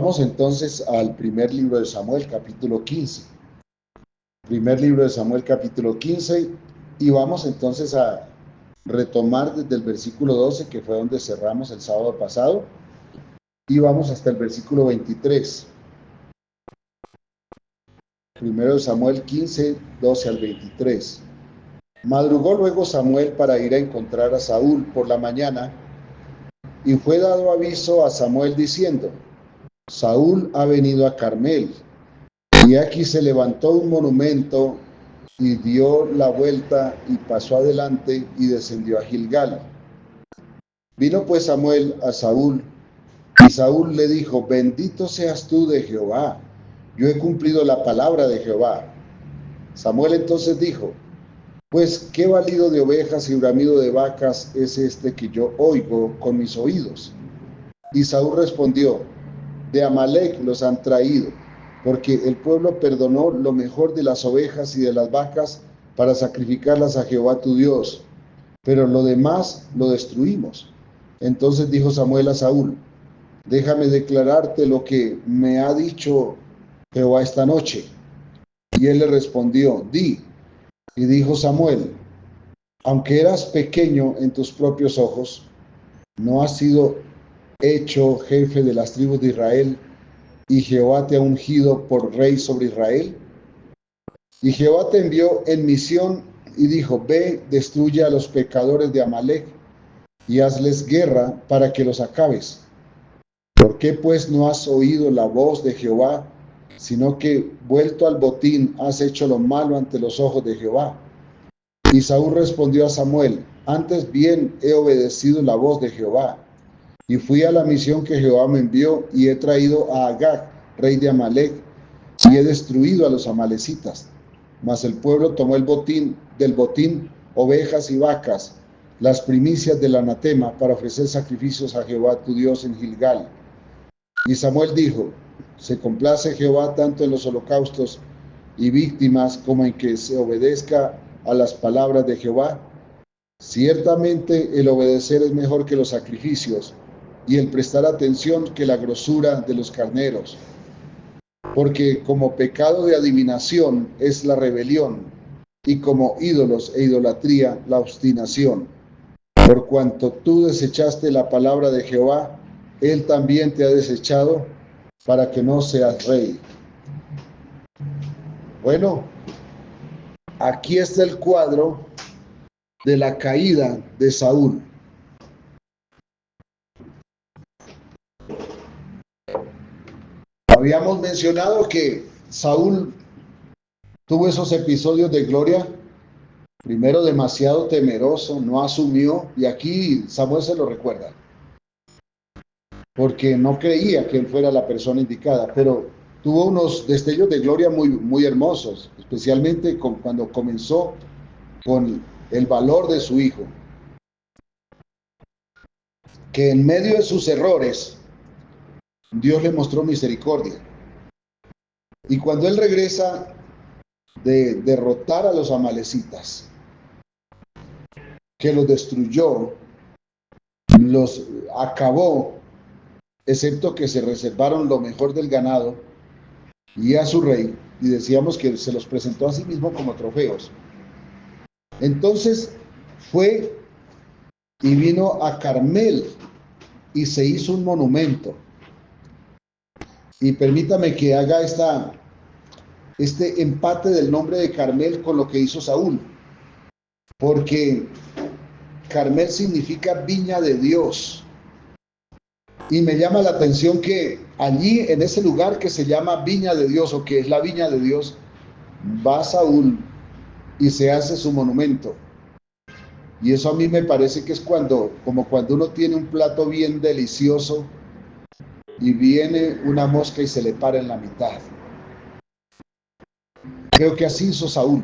Vamos entonces al primer libro de Samuel, capítulo 15. Primer libro de Samuel, capítulo 15, y vamos entonces a retomar desde el versículo 12, que fue donde cerramos el sábado pasado, y vamos hasta el versículo 23. Primero de Samuel 15, 12 al 23. Madrugó luego Samuel para ir a encontrar a Saúl por la mañana, y fue dado aviso a Samuel diciendo: Saúl ha venido a Carmel. Y aquí se levantó un monumento y dio la vuelta y pasó adelante y descendió a Gilgal. Vino pues Samuel a Saúl, y Saúl le dijo: Bendito seas tú de Jehová, yo he cumplido la palabra de Jehová. Samuel entonces dijo: Pues qué balido de ovejas y bramido de vacas es este que yo oigo con mis oídos. Y Saúl respondió: De Amalec los han traído, porque el pueblo perdonó lo mejor de las ovejas y de las vacas para sacrificarlas a Jehová tu Dios, pero lo demás lo destruimos. Entonces dijo Samuel a Saúl: Déjame declararte lo que me ha dicho Jehová esta noche. Y él le respondió: Di. Y dijo Samuel: Aunque eras pequeño en tus propios ojos, no has sido hecho jefe de las tribus de Israel, y Jehová te ha ungido por rey sobre Israel. Y Jehová te envió en misión y dijo: Ve, destruye a los pecadores de Amalec y hazles guerra para que los acabes. ¿Por qué pues no has oído la voz de Jehová, sino que vuelto al botín has hecho lo malo ante los ojos de Jehová? Y Saúl respondió a Samuel: Antes bien he obedecido la voz de Jehová, y fui a la misión que Jehová me envió, y he traído a Agag, rey de Amalec, y he destruido a los amalecitas. Mas el pueblo tomó del botín ovejas y vacas, las primicias del anatema, para ofrecer sacrificios a Jehová tu Dios en Gilgal. Y Samuel dijo: Se complace Jehová tanto en los holocaustos y víctimas como en que se obedezca a las palabras de Jehová. Ciertamente el obedecer es mejor que los sacrificios, y el prestar atención que la grosura de los carneros. Porque como pecado de adivinación es la rebelión, y como ídolos e idolatría la obstinación. Por cuanto tú desechaste la palabra de Jehová, él también te ha desechado para que no seas rey. Bueno, aquí está el cuadro de la caída de Saúl. Habíamos mencionado que Saúl tuvo esos episodios de gloria. Primero, demasiado temeroso, no asumió, y aquí Samuel se lo recuerda, porque no creía que él fuera la persona indicada, pero tuvo unos destellos de gloria muy, muy hermosos, especialmente cuando comenzó con el valor de su hijo, que en medio de sus errores Dios le mostró misericordia. Y cuando él regresa de derrotar a los amalecitas, que los destruyó, los acabó, excepto que se reservaron lo mejor del ganado y a su rey, y decíamos que se los presentó a sí mismo como trofeos. Entonces fue y vino a Carmel y se hizo un monumento. Y permítame que haga este empate del nombre de Carmel con lo que hizo Saúl, porque Carmel significa viña de Dios. Y me llama la atención que allí, en ese lugar que se llama viña de Dios, o que es la viña de Dios, va Saúl y se hace su monumento. Y eso a mí me parece que es como cuando uno tiene un plato bien delicioso y viene una mosca y se le para en la mitad. Creo que así hizo Saúl.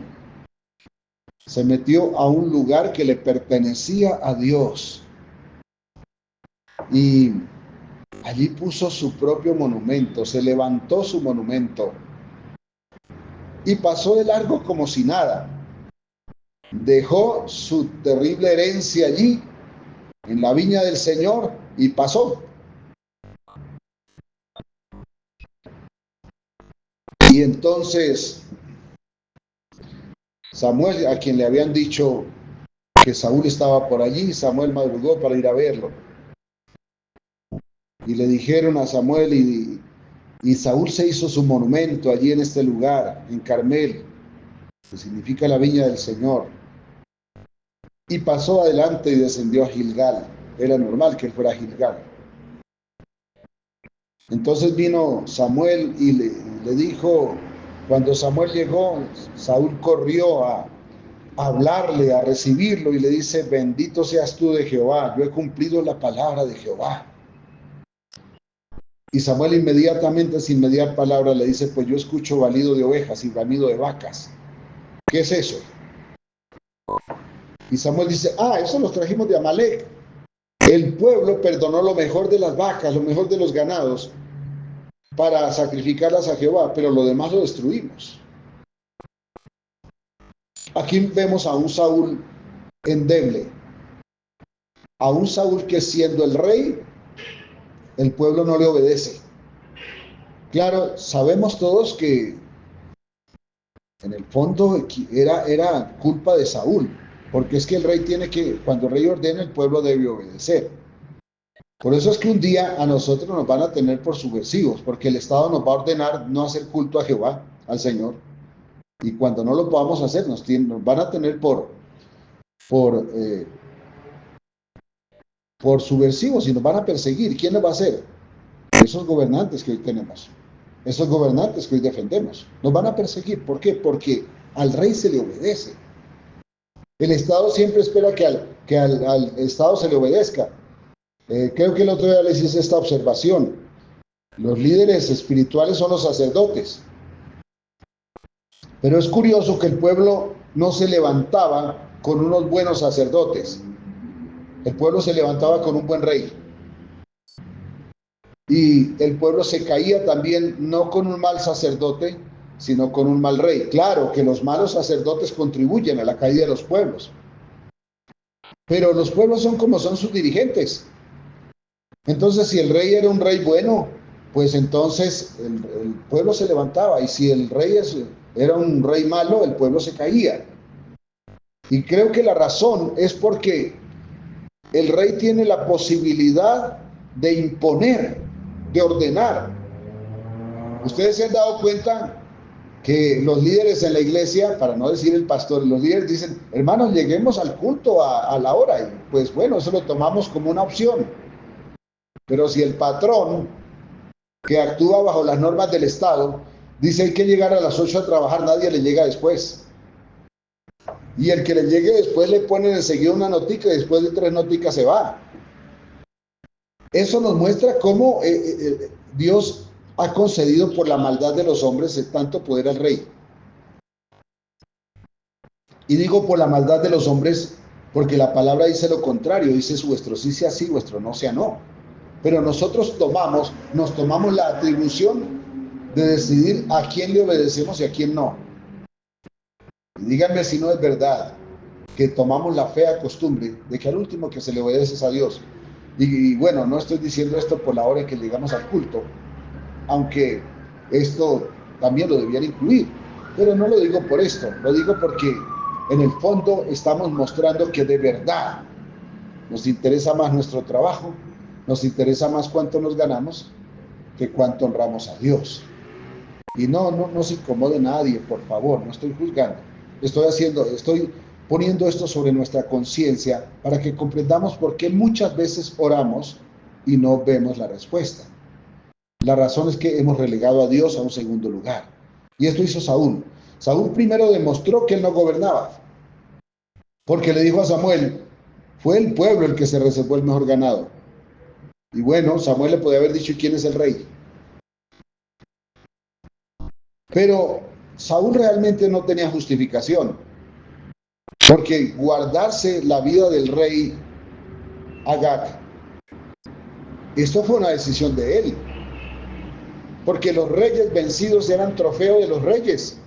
Se metió a un lugar que le pertenecía a Dios y allí puso su propio monumento, se levantó su monumento y pasó de largo como si nada. Dejó su terrible herencia allí, en la viña del Señor, y pasó. Y entonces Samuel, a quien le habían dicho que Saúl estaba por allí, Samuel madrugó para ir a verlo. Y le dijeron a Samuel, y Saúl se hizo su monumento allí en este lugar, en Carmel, que significa la viña del Señor. Y pasó adelante y descendió a Gilgal. Era normal que él fuera a Gilgal. Entonces vino Samuel y le dijo, cuando Samuel llegó, Saúl corrió a hablarle, a recibirlo, y le dice: bendito seas tú de Jehová, yo he cumplido la palabra de Jehová. Y Samuel inmediatamente, sin mediar palabra, le dice: pues yo escucho balido de ovejas y bramido de vacas. ¿Qué es eso? Y Samuel dice: eso los trajimos de Amalec. El pueblo perdonó lo mejor de las vacas, lo mejor de los ganados, para sacrificarlas a Jehová, pero lo demás lo destruimos. Aquí vemos a un Saúl endeble, a un Saúl que, siendo el rey, el pueblo no le obedece. Claro, sabemos todos que en el fondo era culpa de Saúl, porque es que el rey tiene que, cuando el rey ordena, el pueblo debe obedecer. Por eso es que un día a nosotros nos van a tener por subversivos, porque el Estado nos va a ordenar no hacer culto a Jehová, al Señor, y cuando no lo podamos hacer, nos van a tener por subversivos y nos van a perseguir. ¿Quién nos va a hacer? Esos gobernantes que hoy tenemos, esos gobernantes que hoy defendemos, nos van a perseguir. ¿Por qué? Porque al rey se le obedece. El Estado siempre espera que al Estado se le obedezca. Creo que el otro día les hice esta observación. Los líderes espirituales son los sacerdotes. Pero es curioso que el pueblo no se levantaba con unos buenos sacerdotes. El pueblo se levantaba con un buen rey. Y el pueblo se caía también no con un mal sacerdote, sino con un mal rey. Claro que los malos sacerdotes contribuyen a la caída de los pueblos. Pero los pueblos son como son sus dirigentes. Entonces, si el rey era un rey bueno, pues entonces el pueblo se levantaba. Y si el rey era un rey malo, el pueblo se caía. Y creo que la razón es porque el rey tiene la posibilidad de imponer, de ordenar. Ustedes se han dado cuenta que los líderes en la iglesia, para no decir el pastor, los líderes dicen: hermanos, lleguemos al culto a la hora. Y pues bueno, eso lo tomamos como una opción. Pero si el patrón, que actúa bajo las normas del Estado, dice hay que llegar a las 8 a trabajar, nadie le llega después. Y el que le llegue después le ponen enseguida una notica y después de 3 noticas se va. Eso nos muestra cómo Dios ha concedido por la maldad de los hombres tanto poder al rey. Y digo por la maldad de los hombres porque la palabra dice lo contrario, dice: vuestro sí sea sí, vuestro no sea no. Pero nosotros nos tomamos la atribución de decidir a quién le obedecemos y a quién no. Y díganme si no es verdad que tomamos la fea costumbre de que al último que se le obedece es a Dios. Y bueno, no estoy diciendo esto por la hora en que llegamos al culto, aunque esto también lo debían incluir, pero no lo digo por esto, lo digo porque en el fondo estamos mostrando que de verdad nos interesa más nuestro trabajo, nos interesa más cuánto nos ganamos que cuánto honramos a Dios. Y no se incomode nadie, por favor, no estoy juzgando. Estoy poniendo esto sobre nuestra conciencia para que comprendamos por qué muchas veces oramos y no vemos la respuesta. La razón es que hemos relegado a Dios a un segundo lugar. Y esto hizo Saúl. Saúl primero demostró que él no gobernaba, porque le dijo a Samuel: fue el pueblo el que se reservó el mejor ganado. Y bueno, Samuel le podía haber dicho: ¿quién es el rey? Pero Saúl realmente no tenía justificación, porque guardarse la vida del rey Agag, esto fue una decisión de él, porque los reyes vencidos eran trofeo de los reyes.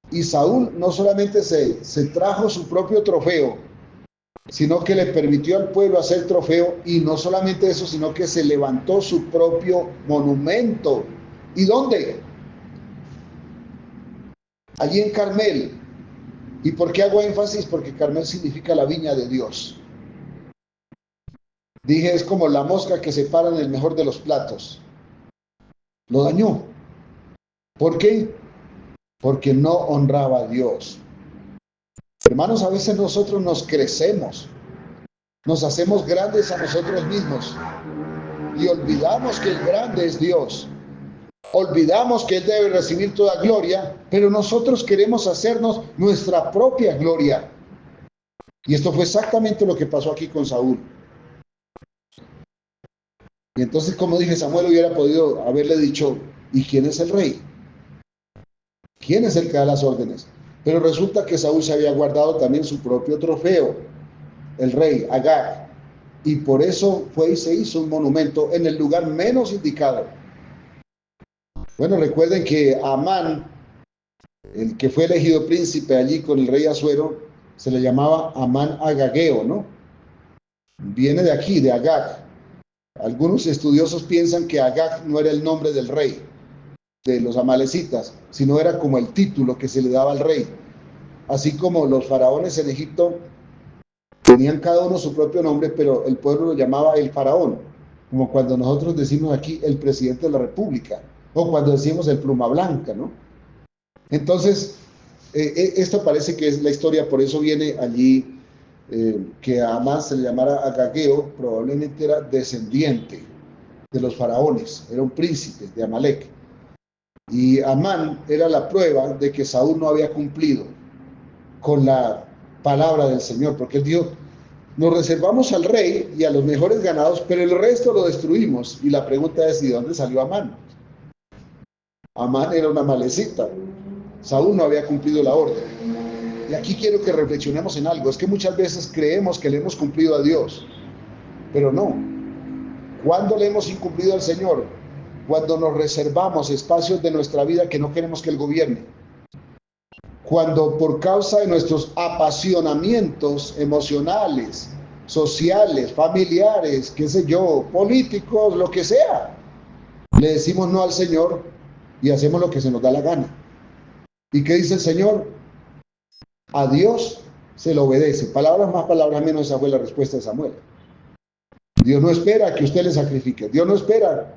Y Saúl no solamente se trajo su propio trofeo, sino que le permitió al pueblo hacer trofeo, y no solamente eso, sino que se levantó su propio monumento. ¿Y dónde? allí en Carmel. ¿Y por qué hago énfasis? Porque Carmel significa la viña de Dios. Dije, es como la mosca que se para en el mejor de los platos. Lo dañó. ¿Por qué? Porque no honraba a Dios. Hermanos, a veces nosotros nos crecemos, nos hacemos grandes a nosotros mismos y olvidamos que el grande es Dios. Olvidamos que Él debe recibir toda gloria, pero nosotros queremos hacernos nuestra propia gloria. Y esto fue exactamente lo que pasó aquí con Saúl. Y entonces, como dije, Samuel hubiera podido haberle dicho, ¿y quién es el rey? ¿Quién es el que da las órdenes? Pero resulta que Saúl se había guardado también su propio trofeo, el rey Agag. Y por eso fue y se hizo un monumento en el lugar menos indicado. Bueno, recuerden que Amán, el que fue elegido príncipe allí con el rey Asuero, se le llamaba Amán Agageo, ¿no? Viene de aquí, de Agag. Algunos estudiosos piensan que Agag no era el nombre del rey de los amalecitas, sino era como el título que se le daba al rey. Así como los faraones en Egipto tenían cada uno su propio nombre, pero el pueblo lo llamaba el faraón, como cuando nosotros decimos aquí el presidente de la república, o cuando decimos el pluma blanca, ¿no? Entonces, esto parece que es la historia, por eso viene allí que a Amán se le llamara Agageo, probablemente era descendiente de los faraones, era un príncipe de Amalek. Y Amán era la prueba de que Saúl no había cumplido con la palabra del Señor, porque él dijo, nos reservamos al rey y a los mejores ganados, pero el resto lo destruimos. Y la pregunta es, ¿y de dónde salió Amán? Amán era una malecita. Saúl no había cumplido la orden. Y aquí quiero que reflexionemos en algo. Es que muchas veces creemos que le hemos cumplido a Dios, pero no. ¿Cuándo le hemos incumplido al Señor? Cuando nos reservamos espacios de nuestra vida que no queremos que Él gobierne. Cuando por causa de nuestros apasionamientos emocionales, sociales, familiares, qué sé yo, políticos, lo que sea, le decimos no al Señor y hacemos lo que se nos da la gana. ¿Y qué dice el Señor? A Dios se le obedece. Palabras más, palabras menos, esa fue la respuesta de Samuel. Dios no espera que usted le sacrifique. Dios no espera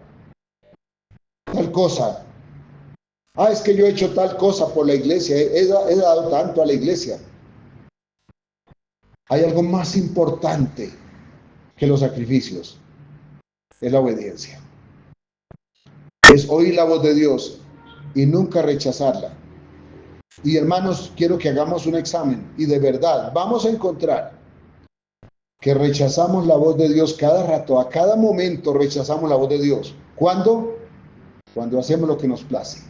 tal cosa. Ah, es que yo he hecho tal cosa por la iglesia. He dado tanto a la iglesia. Hay algo más importante que los sacrificios. Es la obediencia. Es oír la voz de Dios y nunca rechazarla. Y hermanos, quiero que hagamos un examen y de verdad vamos a encontrar que rechazamos la voz de Dios cada rato, a cada momento rechazamos la voz de Dios. ¿Cuándo? Cuando hacemos lo que nos place.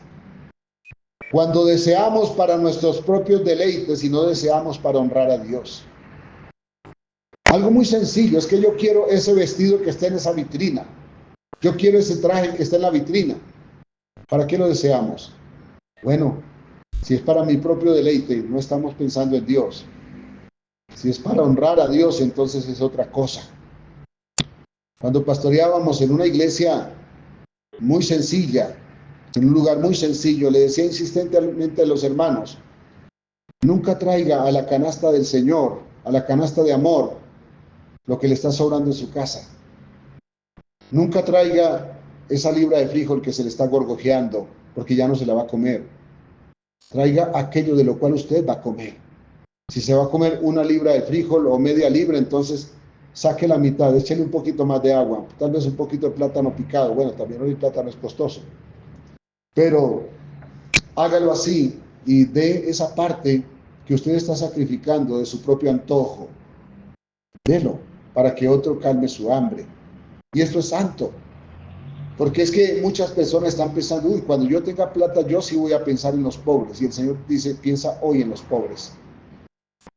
Cuando deseamos para nuestros propios deleites y no deseamos para honrar a Dios. Algo muy sencillo, es que yo quiero ese vestido que está en esa vitrina. Yo quiero ese traje que está en la vitrina. ¿Para qué lo deseamos? Bueno, si es para mi propio deleite, no estamos pensando en Dios. Si es para honrar a Dios, entonces es otra cosa. Cuando pastoreábamos en una iglesia muy sencilla, en un lugar muy sencillo, le decía insistentemente a los hermanos, nunca traiga a la canasta del Señor, a la canasta de amor, lo que le está sobrando en su casa. Nunca traiga esa libra de frijol que se le está gorgojeando, porque ya no se la va a comer. Traiga aquello de lo cual usted va a comer. Si se va a comer una libra de frijol o media libra, entonces saque la mitad, échele un poquito más de agua, tal vez un poquito de plátano picado. Bueno, también hoy el plátano es costoso. Pero hágalo así y dé esa parte que usted está sacrificando de su propio antojo. Délo para que otro calme su hambre. Y esto es santo. Porque es que muchas personas están pensando, uy, cuando yo tenga plata, yo sí voy a pensar en los pobres. Y el Señor dice, piensa hoy en los pobres.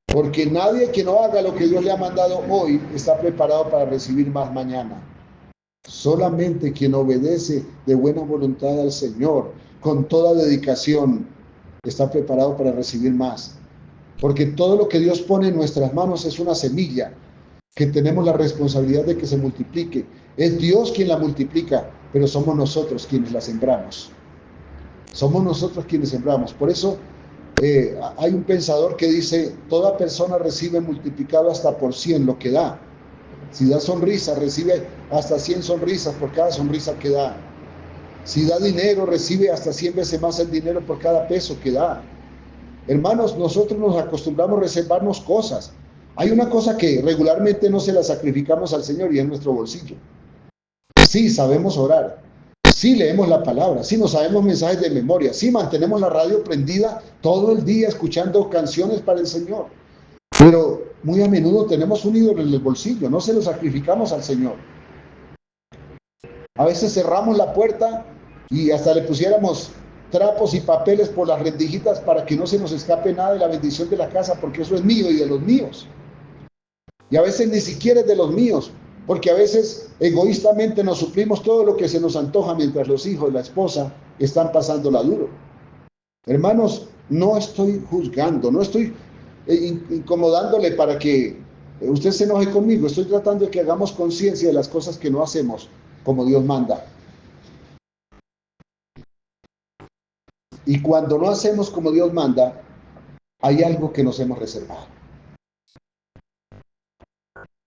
Porque nadie que no haga lo que Dios le ha mandado hoy está preparado para recibir más mañana. Solamente quien obedece de buena voluntad al Señor, con toda dedicación, está preparado para recibir más. Porque todo lo que Dios pone en nuestras manos es una semilla que tenemos la responsabilidad de que se multiplique. Es Dios quien la multiplica, pero somos nosotros quienes la sembramos. Somos nosotros quienes sembramos. Por eso Hay un pensador que dice, toda persona recibe multiplicado hasta por 100 lo que da. Si da sonrisa, recibe hasta 100 sonrisas por cada sonrisa que da. Si da dinero, recibe hasta 100 veces más el dinero por cada peso que da. Hermanos, nosotros nos acostumbramos a reservarnos cosas. Hay una cosa que regularmente no se la sacrificamos al Señor y es nuestro bolsillo. Sí, sabemos orar. Sí, leemos la palabra. Sí, nos sabemos mensajes de memoria. Sí, mantenemos la radio prendida todo el día escuchando canciones para el Señor. Pero muy a menudo tenemos un ídolo en el bolsillo. No se lo sacrificamos al Señor. A veces cerramos la puerta y hasta le pusiéramos trapos y papeles por las rendijitas para que no se nos escape nada de la bendición de la casa, porque eso es mío y de los míos. Y a veces ni siquiera es de los míos, porque a veces egoístamente nos suplimos todo lo que se nos antoja mientras los hijos, la esposa, están pasándola duro. Hermanos, no estoy juzgando, no estoy incomodándole para que usted se enoje conmigo. Estoy tratando de que hagamos conciencia de las cosas que no hacemos como Dios manda. Y cuando no hacemos como Dios manda, hay algo que nos hemos reservado.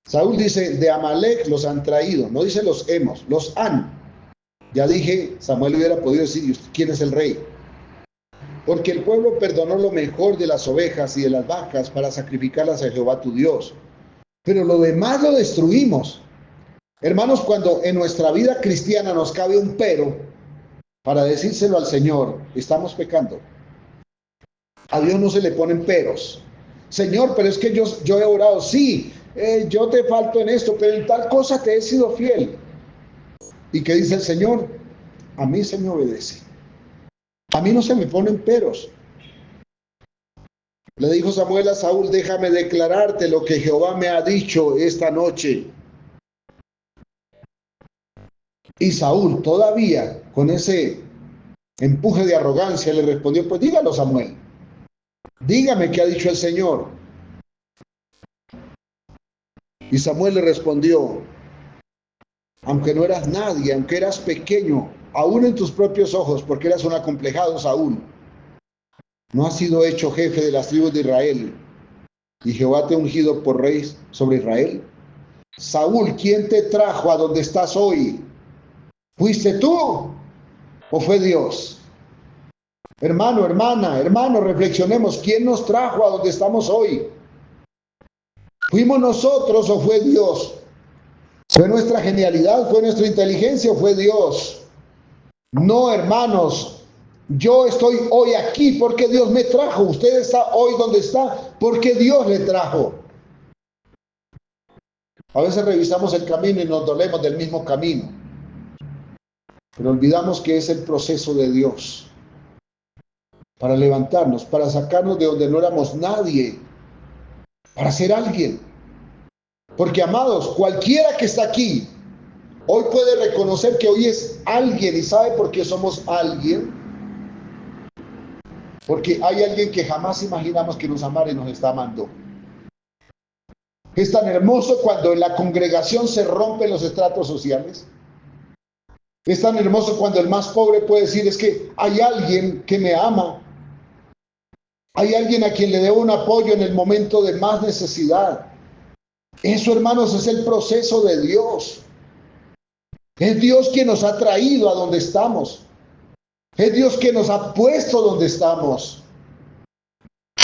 Saúl dice, de Amalek los han traído, no dice los hemos, los han. Ya dije, Samuel hubiera podido decir, ¿quién es el rey? Porque el pueblo perdonó lo mejor de las ovejas y de las vacas para sacrificarlas a Jehová tu Dios. Pero lo demás lo destruimos. Hermanos, cuando en nuestra vida cristiana nos cabe un pero, para decírselo al Señor, estamos pecando. A Dios no se le ponen peros. Señor, pero es que yo he orado, sí, yo te falto en esto, pero en tal cosa te he sido fiel. ¿Y qué dice el Señor? A mí se me obedece. A mí no se me ponen peros. Le dijo Samuel a Saúl, déjame declararte lo que Jehová me ha dicho esta noche. Y Saúl, todavía con ese empuje de arrogancia, le respondió, pues dígalo, Samuel. Dígame qué ha dicho el Señor. Y Samuel le respondió, aunque no eras nadie, aunque eras pequeño, aún en tus propios ojos, porque eras un acomplejado, Saúl, no has sido hecho jefe de las tribus de Israel, y Jehová te ha ungido por rey sobre Israel. Saúl, ¿quién te trajo a donde estás hoy? ¿Fuiste tú o fue Dios? Hermano, hermano, reflexionemos. ¿Quién nos trajo a donde estamos hoy? ¿Fuimos nosotros o fue Dios? ¿Fue nuestra genialidad, fue nuestra inteligencia o fue Dios? No, hermanos, yo estoy hoy aquí porque Dios me trajo. Usted está hoy donde está porque Dios le trajo. A veces revisamos el camino y nos dolemos del mismo camino, pero olvidamos que es el proceso de Dios para levantarnos, para sacarnos de donde no éramos nadie, para ser alguien. Porque, amados, cualquiera que está aquí hoy puede reconocer que hoy es alguien. ¿Y sabe por qué somos alguien? Porque hay alguien que jamás imaginamos que nos amara y nos está amando. Es tan hermoso cuando en la congregación se rompen los estratos sociales. Es tan hermoso cuando el más pobre puede decir, es que hay alguien que me ama. Hay alguien a quien le debo un apoyo en el momento de más necesidad. Eso, hermanos, es el proceso de Dios. Es Dios quien nos ha traído a donde estamos. Es Dios quien nos ha puesto donde estamos.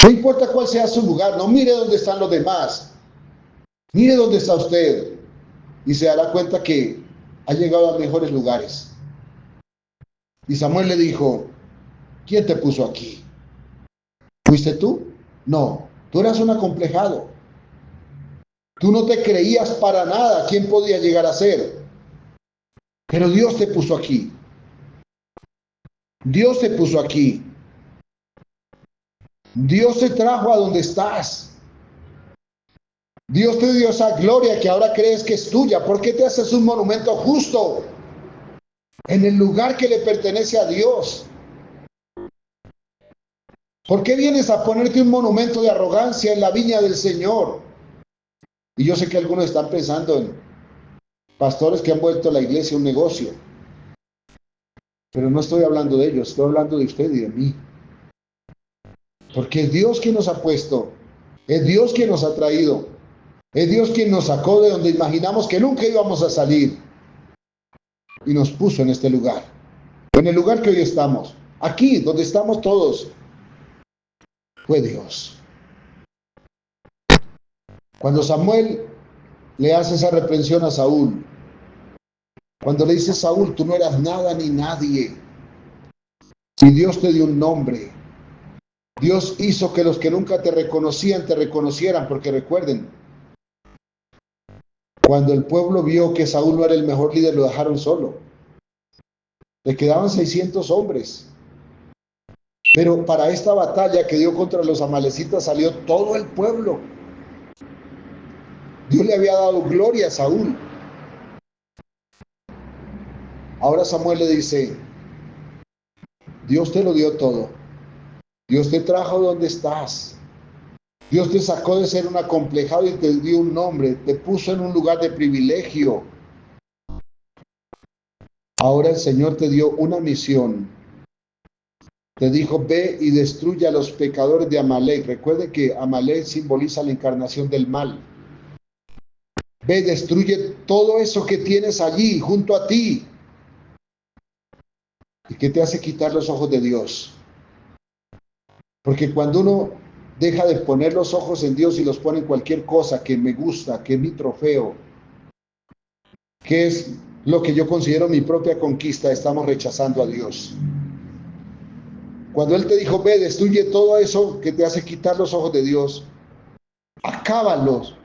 No importa cuál sea su lugar, no mire dónde están los demás. Mire dónde está usted y se dará cuenta que ha llegado a mejores lugares. Y Samuel le dijo, ¿quién te puso aquí? ¿Fuiste tú? No, tú eras un acomplejado. Tú no te creías para nada quién podía llegar a ser. Pero Dios te puso aquí. Dios te puso aquí. Dios te trajo a donde estás. Dios te dio esa gloria que ahora crees que es tuya. ¿Por qué te haces un monumento justo en el lugar que le pertenece a Dios? ¿Por qué vienes a ponerte un monumento de arrogancia en la viña del Señor? Y yo sé que algunos están pensando en pastores que han vuelto a la iglesia un negocio. Pero no estoy hablando de ellos, estoy hablando de usted y de mí. Porque es Dios quien nos ha puesto, es Dios quien nos ha traído, es Dios quien nos sacó de donde imaginamos que nunca íbamos a salir y nos puso en este lugar, en el lugar que hoy estamos, aquí donde estamos todos, fue Dios. Cuando Samuel le hace esa reprensión a Saúl, cuando le dice: Saúl, tú no eras nada ni nadie, y Dios te dio un nombre, Dios hizo que los que nunca te reconocían, te reconocieran, porque recuerden, cuando el pueblo vio que Saúl no era el mejor líder, lo dejaron solo. Le quedaban 600 hombres. Pero para esta batalla que dio contra los amalecitas salió todo el pueblo. Dios le había dado gloria a Saúl. Ahora Samuel le dice: Dios te lo dio todo. Dios te trajo donde estás. Dios te sacó de ser un acomplejado y te dio un nombre. Te puso en un lugar de privilegio. Ahora el Señor te dio una misión. Te dijo: ve y destruye a los pecadores de Amalek. Recuerde que Amalek simboliza la encarnación del mal. Ve, destruye todo eso que tienes allí junto a ti y que te hace quitar los ojos de Dios. Porque cuando uno deja de poner los ojos en Dios y los pone en cualquier cosa que me gusta, que es mi trofeo, que es lo que yo considero mi propia conquista, estamos rechazando a Dios. Cuando Él te dijo: ve, destruye todo eso que te hace quitar los ojos de Dios, acábalos,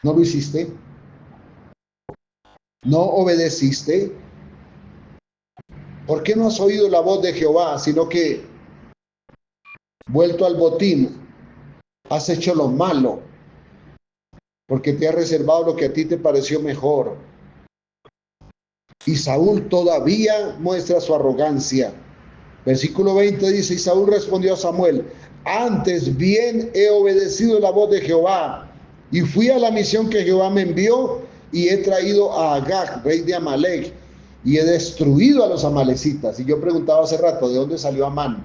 ¿no lo hiciste? ¿No obedeciste? ¿Por qué no has oído la voz de Jehová, sino que, vuelto al botín, has hecho lo malo? Porque te has reservado lo que a ti te pareció mejor. Y Saúl todavía muestra su arrogancia. Versículo 20 dice: y Saúl respondió a Samuel: antes bien he obedecido la voz de Jehová, y fui a la misión que Jehová me envió, y he traído a Agag, rey de Amalek, y he destruido a los amalecitas. Y yo preguntaba hace rato: ¿de dónde salió Amán?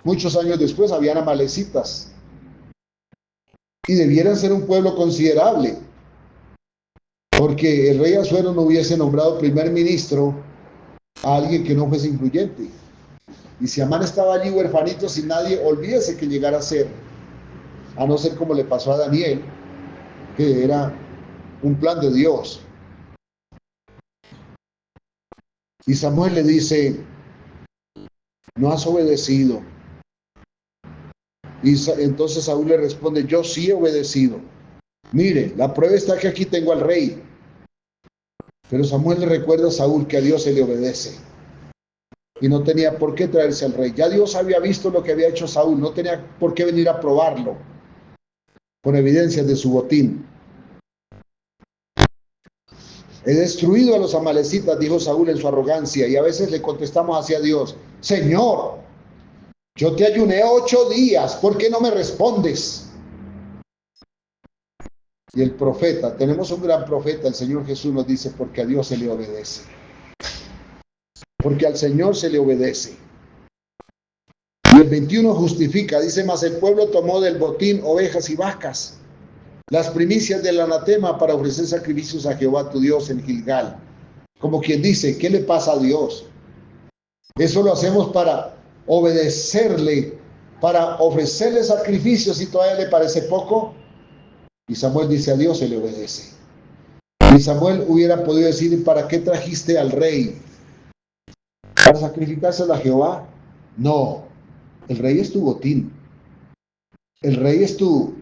Muchos años después habían amalecitas, y debieran ser un pueblo considerable, porque el rey Asuero no hubiese nombrado primer ministro a alguien que no fuese influyente. Y si Amán estaba allí huerfanito sin nadie, olvídese que llegara a ser, a no ser como le pasó a Daniel, que era un plan de Dios. Y Samuel le dice: no has obedecido. Y entonces Saúl le responde: yo sí he obedecido. Mire, la prueba está que aquí tengo al rey. Pero Samuel le recuerda a Saúl que a Dios se le obedece. Y no tenía por qué traerse al rey. Ya Dios había visto lo que había hecho Saúl, no tenía por qué venir a probarlo con evidencias de su botín. He destruido a los amalecitas, dijo Saúl en su arrogancia, y a veces le contestamos hacia Dios: Señor, yo te ayuné 8 días, ¿por qué no me respondes? Y el profeta, tenemos un gran profeta, el Señor Jesús, nos dice: porque a Dios se le obedece. Porque al Señor se le obedece. Y el 21 justifica, dice: mas el pueblo tomó del botín ovejas y vacas, las primicias del anatema, para ofrecer sacrificios a Jehová tu Dios en Gilgal. Como quien dice: ¿qué le pasa a Dios? Eso lo hacemos para obedecerle, para ofrecerle sacrificios, y todavía le parece poco. Y Samuel dice: a Dios se le obedece. Y Samuel hubiera podido decir: ¿para qué trajiste al rey? ¿Para sacrificárselo a Jehová? No, el rey es tu botín. El rey es tu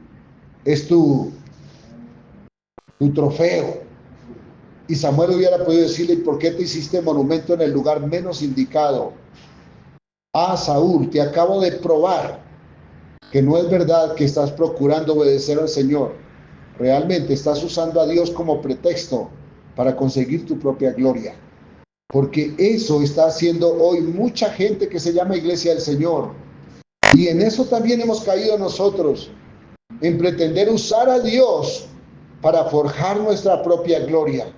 trofeo. Y Samuel hubiera podido decirle: ¿por qué te hiciste monumento en el lugar menos indicado? Ah, Saúl, te acabo de probar que no es verdad que estás procurando obedecer al Señor. Realmente estás usando a Dios como pretexto para conseguir tu propia gloria. Porque eso está haciendo hoy mucha gente que se llama Iglesia del Señor. Y en eso también hemos caído nosotros, en pretender usar a Dios para forjar nuestra propia gloria.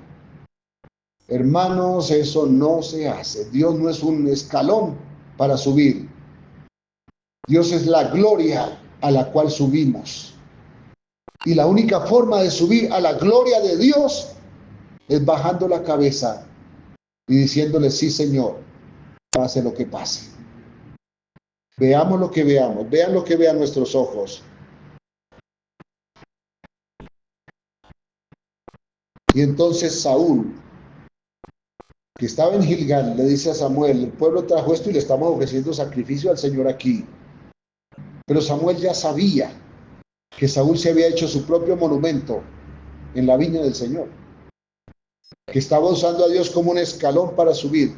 Hermanos, eso no se hace. Dios no es un escalón para subir. Dios es la gloria a la cual subimos. Y la única forma de subir a la gloria de Dios es bajando la cabeza y diciéndole, sí, Señor, pase lo que pase. Veamos lo que veamos, vean lo que vean nuestros ojos. Y entonces Saúl, que estaba en Gilgal, le dice a Samuel, el pueblo trajo esto y le estamos ofreciendo sacrificio al Señor aquí. Pero Samuel ya sabía que Saúl se había hecho su propio monumento en la viña del Señor, que estaba usando a Dios como un escalón para subir.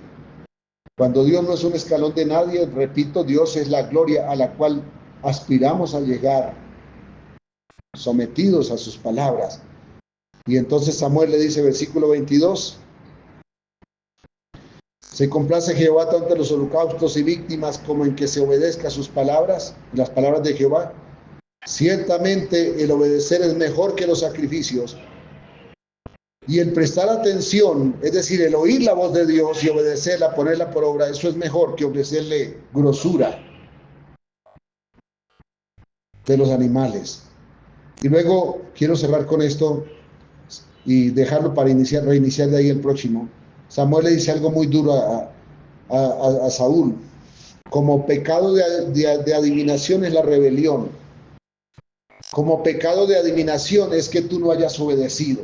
Cuando Dios no es un escalón de nadie, repito, Dios es la gloria a la cual aspiramos a llegar, sometidos a sus palabras. Y entonces Samuel le dice, versículo 22, se complace Jehová tanto en los holocaustos y víctimas como en que se obedezca a sus palabras, las palabras de Jehová. Ciertamente el obedecer es mejor que los sacrificios, y el prestar atención, es decir, el oír la voz de Dios y obedecerla, ponerla por obra, eso es mejor que ofrecerle grosura de los animales. Y luego quiero cerrar con esto y dejarlo para reiniciar de ahí el próximo. Samuel le dice algo muy duro a Saúl. Como pecado de adivinación es la rebelión. Como pecado de adivinación es que tú no hayas obedecido.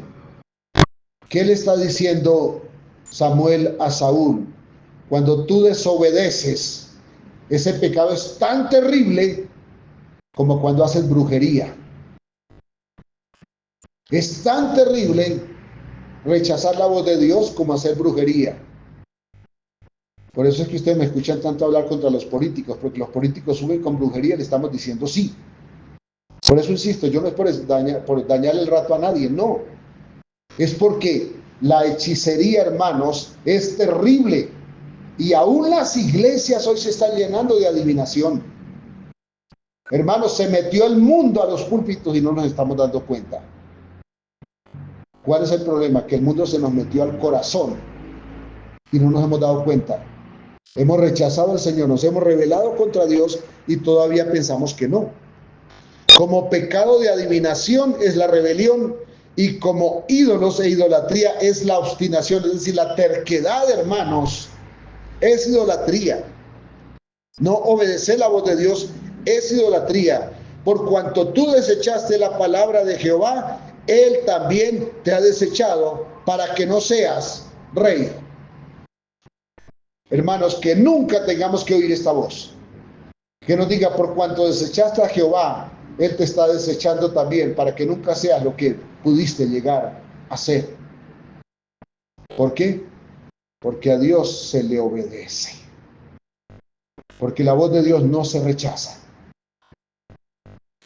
¿Qué le está diciendo Samuel a Saúl? Cuando tú desobedeces, ese pecado es tan terrible como cuando haces brujería. Es tan terrible rechazar la voz de Dios como hacer brujería. Por eso es que ustedes me escuchan tanto hablar contra los políticos, porque los políticos suben con brujería y le estamos diciendo sí. Por eso insisto, yo no es por dañarle el rato a nadie, no. Es porque la hechicería, hermanos, es terrible. Y aún las iglesias hoy se están llenando de adivinación. Hermanos, se metió el mundo a los púlpitos y no nos estamos dando cuenta. ¿Cuál es el problema? Que el mundo se nos metió al corazón y no nos hemos dado cuenta. Hemos rechazado al Señor, nos hemos rebelado contra Dios y todavía pensamos que no. Como pecado de adivinación es la rebelión y como ídolos e idolatría es la obstinación, es decir, la terquedad, hermanos, es idolatría. No obedecer la voz de Dios es idolatría. Por cuanto tú desechaste la palabra de Jehová, Él también te ha desechado para que no seas rey. Hermanos, que nunca tengamos que oír esta voz. Que nos diga, por cuanto desechaste a Jehová, Él te está desechando también para que nunca seas lo que pudiste llegar a ser. ¿Por qué? Porque a Dios se le obedece. Porque la voz de Dios no se rechaza.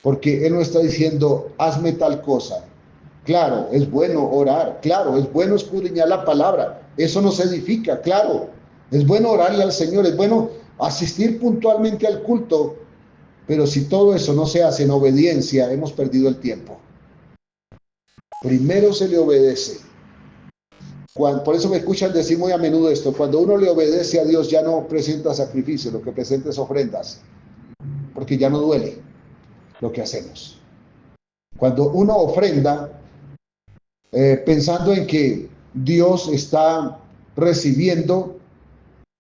Porque Él no está diciendo, hazme tal cosa. Claro, es bueno orar. Claro, es bueno escudriñar la palabra. Eso nos edifica, claro. Es bueno orarle al Señor. Es bueno asistir puntualmente al culto. Pero si todo eso no se hace en obediencia, hemos perdido el tiempo. Primero se le obedece. Por eso me escuchan decir muy a menudo esto, cuando uno le obedece a Dios ya no presenta sacrificios, lo que presenta es ofrendas, porque ya no duele lo que hacemos. Cuando uno ofrenda, pensando en que Dios está recibiendo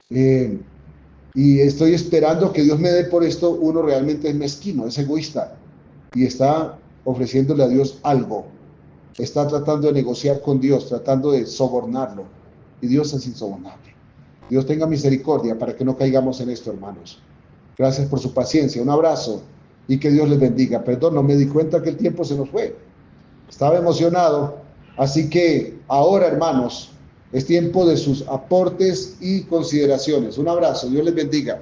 y estoy esperando que Dios me dé por esto, uno realmente es mezquino, es egoísta y está ofreciéndole a Dios algo. Está tratando de negociar con Dios, tratando de sobornarlo. Y Dios es insobornable. Dios tenga misericordia para que no caigamos en esto, hermanos. Gracias por su paciencia. Un abrazo y que Dios les bendiga. Perdón, no me di cuenta que el tiempo se nos fue. Estaba emocionado. Así que ahora, hermanos, es tiempo de sus aportes y consideraciones. Un abrazo. Dios les bendiga.